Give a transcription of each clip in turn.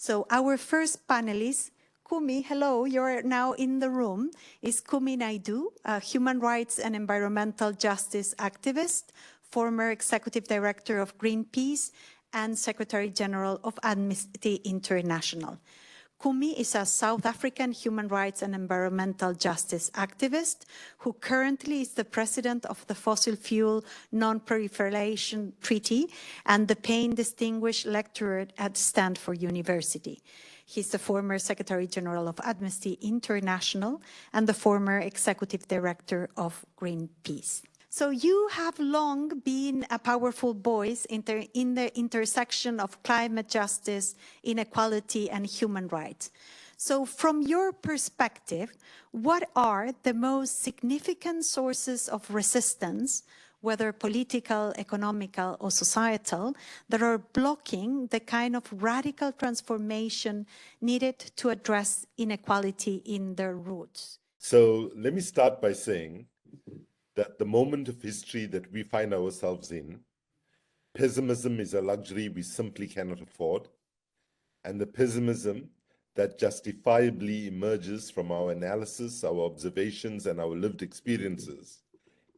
So our first panelist, KUMI, hello, you're now in the room, is KUMI NAIDOO, a human rights and environmental justice activist, former executive director of Greenpeace, and Secretary General of Amnesty International. KUMI is a South African human rights and environmental justice activist who currently is the president of the Fossil Fuel Non-Proliferation Treaty and the Payne Distinguished Lecturer at Stanford University. He's the former Secretary General of Amnesty International and the former Executive Director of Greenpeace. So you have long been a powerful voice in the intersection of climate justice, inequality, and human rights. So from your perspective, what are the most significant sources of resistance, whether political, economical, or societal, that are blocking the kind of radical transformation needed to address inequality in their roots? So let me start by saying that the moment of history that we find ourselves in, pessimism is a luxury we simply cannot afford, and the pessimism that justifiably emerges from our analysis, our observations, and our lived experiences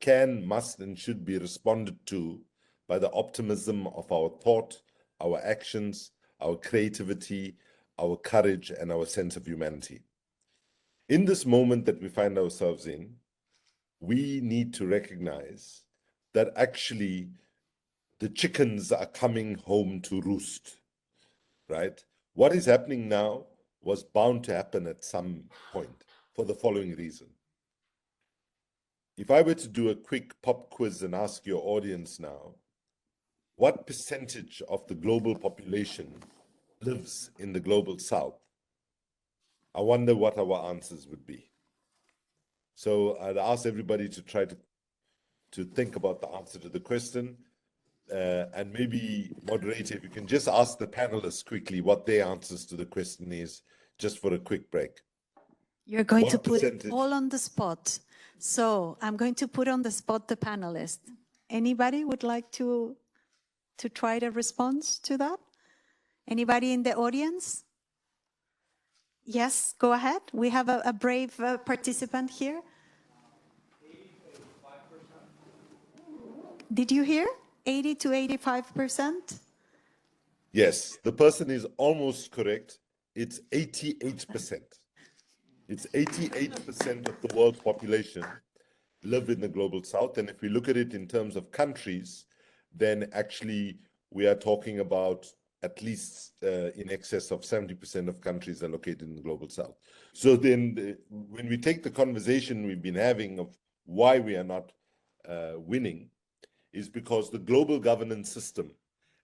can, must, and should be responded to by the optimism of our thought, our actions, our creativity, our courage, and our sense of humanity. In this moment that we find ourselves in, we need to recognize that actually the chickens are coming home to roost, right? What is happening now was bound to happen at some point for the following reason. If I were to do a quick pop quiz and ask your audience now, what percentage of the global population lives in the global south? I wonder what our answers would be. So I'd ask everybody to try to think about the answer to the question. And maybe, moderator, if you can just ask the panelists quickly what their answers to the question is, just for a quick break. You're going to put it all on the spot. So I'm going to put on the spot the panelists. Anybody would like to try to respond to that? Anybody in the audience? Yes, go ahead. We have a brave participant here. 80% to 85%. Did you hear? 80 to 85%? Yes, the person is almost correct. It's 88%. It's 88% of the world's population live in the global south. And if we look at it in terms of countries, then actually we are talking about at least in excess of 70% of countries are located in the global south. So then when we take the conversation we've been having of why we are not winning, is because the global governance system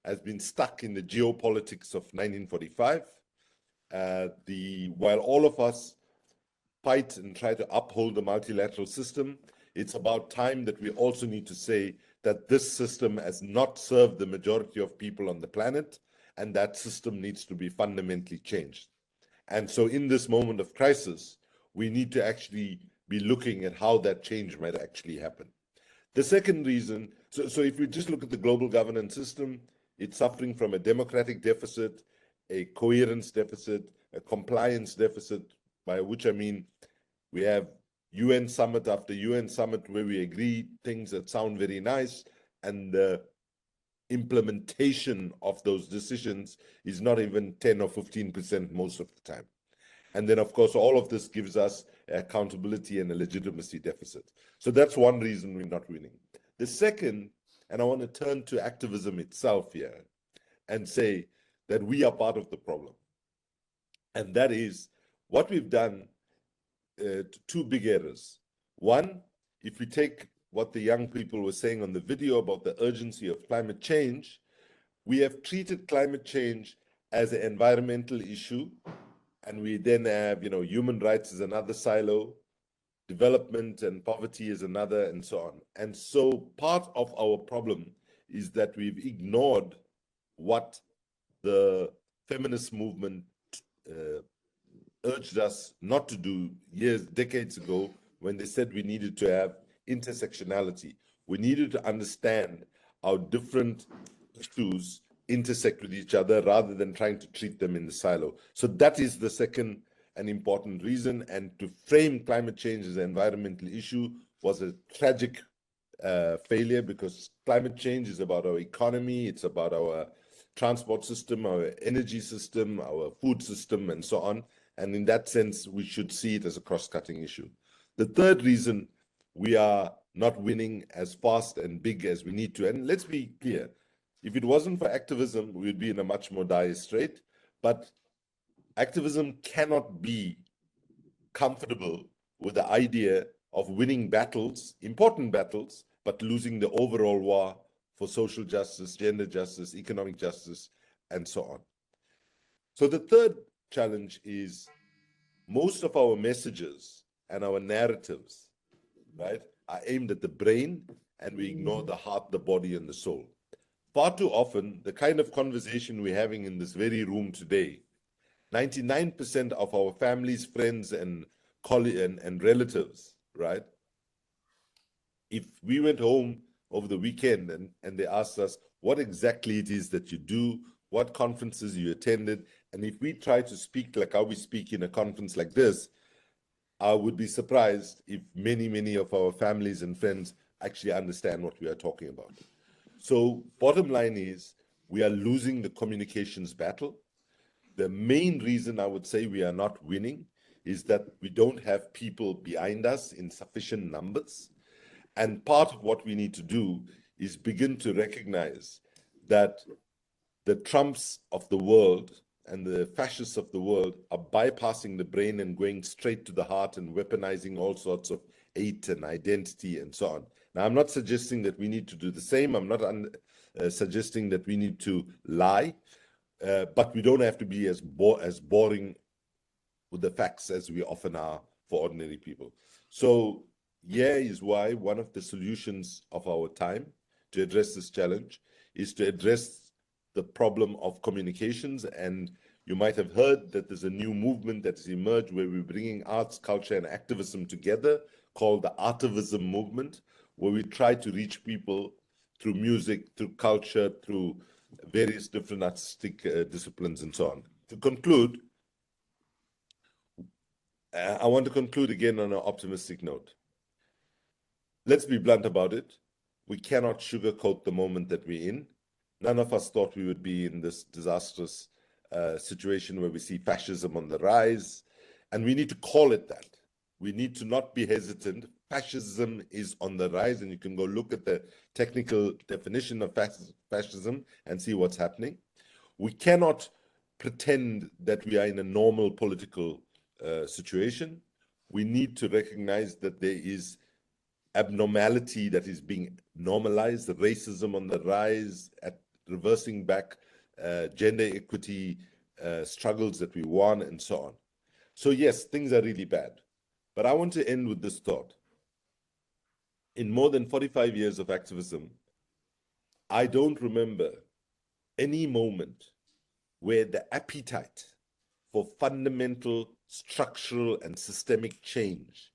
has been stuck in the geopolitics of 1945. While all of us fight and try to uphold the multilateral system, it's about time that we also need to say that this system has not served the majority of people on the planet, and that system needs to be fundamentally changed. And so in this moment of crisis, we need to actually be looking at how that change might actually happen. The second reason, so if we just look at the global governance system, it's suffering from a democratic deficit, a coherence deficit, a compliance deficit, by which I mean we have UN summit after UN summit where we agree things that sound very nice, and the implementation of those decisions is not even 10 or 15% most of the time. And then, of course, all of this gives us accountability and a legitimacy deficit. So that's one reason we're not winning. The second, and I want to turn to activism itself here and say that we are part of the problem. And that is what we've done, two big errors. One, if we take what the young people were saying on the video about the urgency of climate change, we have treated climate change as an environmental issue, and we then have, human rights is another silo, development and poverty is another, and so on. And so part of our problem is that we've ignored what the feminist movement urged us not to do decades ago, when they said we needed to have intersectionality. We needed to understand how different issues intersect with each other rather than trying to treat them in the silo. So that is the second and important reason. And to frame climate change as an environmental issue was a tragic failure, because climate change is about our economy, it's about our transport system, our energy system, our food system, and so on. And in that sense, we should see it as a cross-cutting issue. The third reason we are not winning as fast and big as we need to, and let's be clear, if it wasn't for activism, we would be in a much more dire strait. But activism cannot be comfortable with the idea of winning battles, important battles, but losing the overall war for social justice, gender justice, economic justice, and so on. So the third challenge is most of our messages and our narratives, right, are aimed at the brain, and we ignore the heart, the body, and the soul. Far too often, the kind of conversation we're having in this very room today, 99% of our families, friends, and colleagues and relatives, right? If we went home over the weekend and they asked us what exactly it is that you do, what conferences you attended, and if we try to speak like how we speak in a conference like this, I would be surprised if many of our families and friends actually understand what we are talking about. So bottom line is, we are losing the communications battle. The main reason I would say we are not winning is that we don't have people behind us in sufficient numbers. And part of what we need to do is begin to recognize that the Trumps of the world and the fascists of the world are bypassing the brain and going straight to the heart and weaponizing all sorts of hate and identity and so on. Now, I'm not suggesting that we need to do the same. I'm not suggesting that we need to lie, but we don't have to be as boring with the facts as we often are for ordinary people. So here is why one of the solutions of our time to address this challenge is to address the problem of communications. And you might have heard that there's a new movement that has emerged where we're bringing arts, culture, and activism together, called the Artivism movement, where we try to reach people through music, through culture, through various different artistic disciplines, and so on. To conclude, I want to conclude again on an optimistic note. Let's be blunt about it. We cannot sugarcoat the moment that we're in. None of us thought we would be in this disastrous situation where we see fascism on the rise, and we need to call it that. We need to not be hesitant. Fascism is on the rise, and you can go look at the technical definition of fascism and see what's happening. We cannot pretend that we are in a normal political situation. We need to recognize that there is abnormality that is being normalized, the racism on the rise, at reversing back gender equity struggles that we won, and so on. So yes, things are really bad. But I want to end with this thought. In more than 45 years of activism, I don't remember any moment where the appetite for fundamental, structural, and systemic change,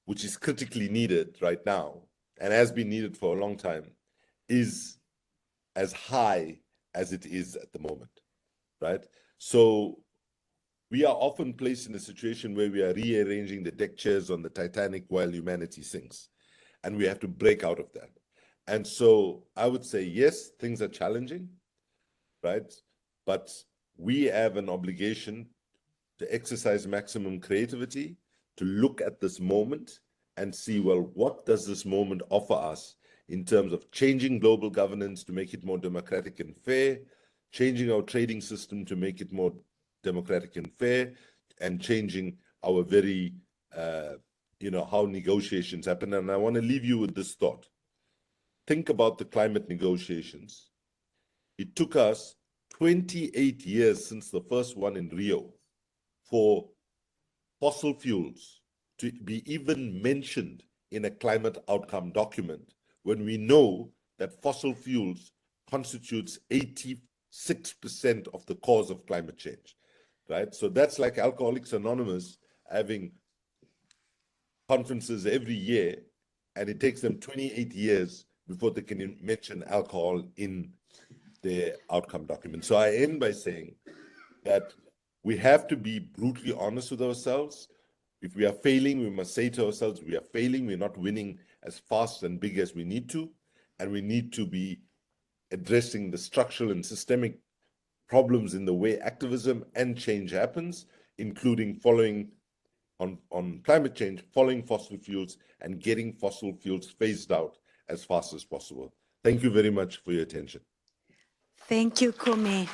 which is critically needed right now and has been needed for a long time, is as high as it is at the moment, right? So we are often placed in a situation where we are rearranging the deck chairs on the Titanic while humanity sinks, and we have to break out of that. And so I would say, yes, things are challenging, right? But we have an obligation to exercise maximum creativity, to look at this moment and see, well, what does this moment offer us in terms of changing global governance to make it more democratic and fair, changing our trading system to make it more democratic and fair, and changing our very, how negotiations happen. And I want to leave you with this thought. Think about the climate negotiations. It took us 28 years since the first one in Rio for fossil fuels to be even mentioned in a climate outcome document, when we know that fossil fuels constitutes 86% of the cause of climate change, right? So that's like Alcoholics Anonymous having conferences every year, and it takes them 28 years before they can mention alcohol in their outcome document. So I end by saying that we have to be brutally honest with ourselves. If we are failing, we must say to ourselves, we are failing, we're not winning as fast and big as we need to, and we need to be addressing the structural and systemic problems in the way activism and change happens, including following on climate change, following fossil fuels and getting fossil fuels phased out as fast as possible. Thank you very much for your attention. Thank you, KUMI.